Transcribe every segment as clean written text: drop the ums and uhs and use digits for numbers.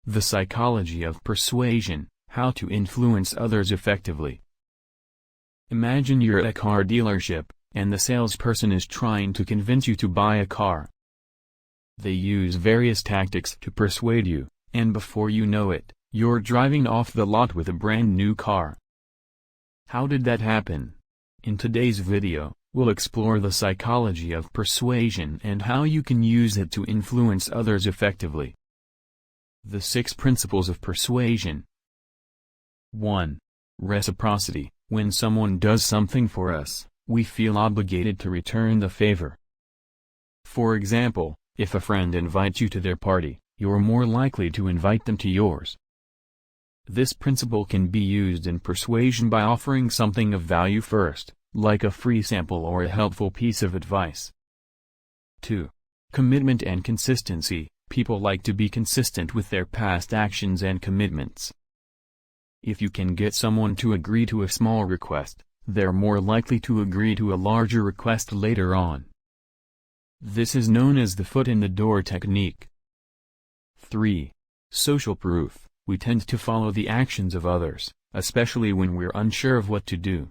The psychology of persuasion, how to influence others effectively. Imagine you're at a car dealership, and the salesperson is trying to convince you to buy a car. They use various tactics to persuade you, and before you know it, you're driving off the lot with a brand new car. How did that happen? In today's video, we'll explore the psychology of persuasion and how you can use it to influence others effectively. The 6 principles of persuasion. 1. Reciprocity. When someone does something for us, we feel obligated to return the favor. For example, if a friend invites you to their party, you're more likely to invite them to yours. This principle can be used in persuasion by offering something of value first, like a free sample or a helpful piece of advice. 2. Commitment and consistency. People like to be consistent with their past actions and commitments. If you can get someone to agree to a small request, they're more likely to agree to a larger request later on. This is known as the foot in the door technique. 3. Social proof. We tend to follow the actions of others, especially when we're unsure of what to do.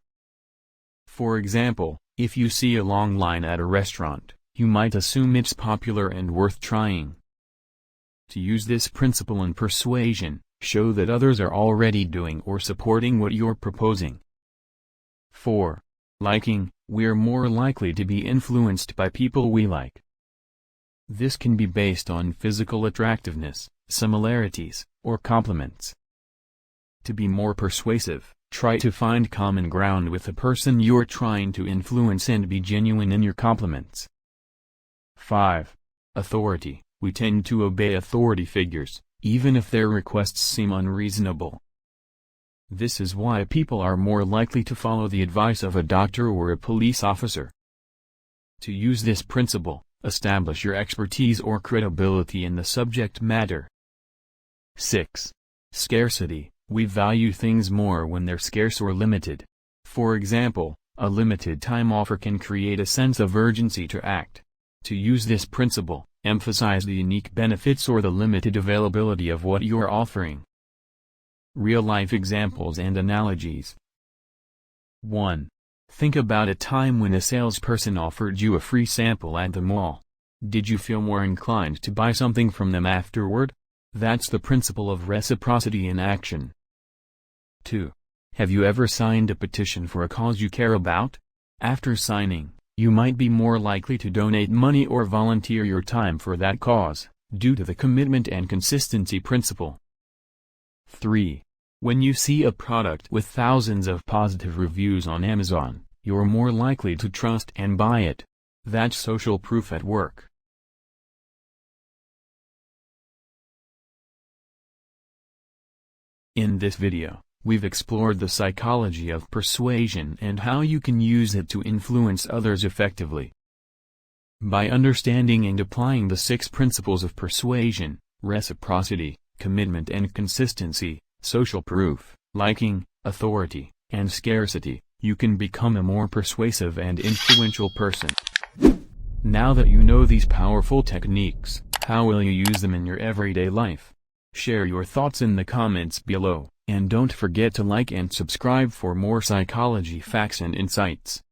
For example, if you see a long line at a restaurant, you might assume it's popular and worth trying. To use this principle in persuasion, show that others are already doing or supporting what you're proposing. 4. Liking. We're more likely to be influenced by people we like. This can be based on physical attractiveness, similarities, or compliments. To be more persuasive, try to find common ground with the person you're trying to influence and be genuine in your compliments. 5. Authority. We tend to obey authority figures, even if their requests seem unreasonable. This is why people are more likely to follow the advice of a doctor or a police officer. To use this principle, establish your expertise or credibility in the subject matter. 6. Scarcity. We value things more when they're scarce or limited. For example, a limited time offer can create a sense of urgency to act. To use this principle, emphasize the unique benefits or the limited availability of what you're offering. Real-life examples and analogies. 1. Think about a time when a salesperson offered you a free sample at the mall. Did you feel more inclined to buy something from them afterward? That's the principle of reciprocity in action. 2. Have you ever signed a petition for a cause you care about? After signing, you might be more likely to donate money or volunteer your time for that cause, due to the commitment and consistency principle. 3. When you see a product with thousands of positive reviews on Amazon, you're more likely to trust and buy it. That's social proof at work. In this video, we've explored the psychology of persuasion and how you can use it to influence others effectively. By understanding and applying the 6 principles of persuasion, reciprocity, commitment and consistency, social proof, liking, authority, and scarcity, you can become a more persuasive and influential person. Now that you know these powerful techniques, how will you use them in your everyday life? Share your thoughts in the comments below, and don't forget to like and subscribe for more psychology facts and insights.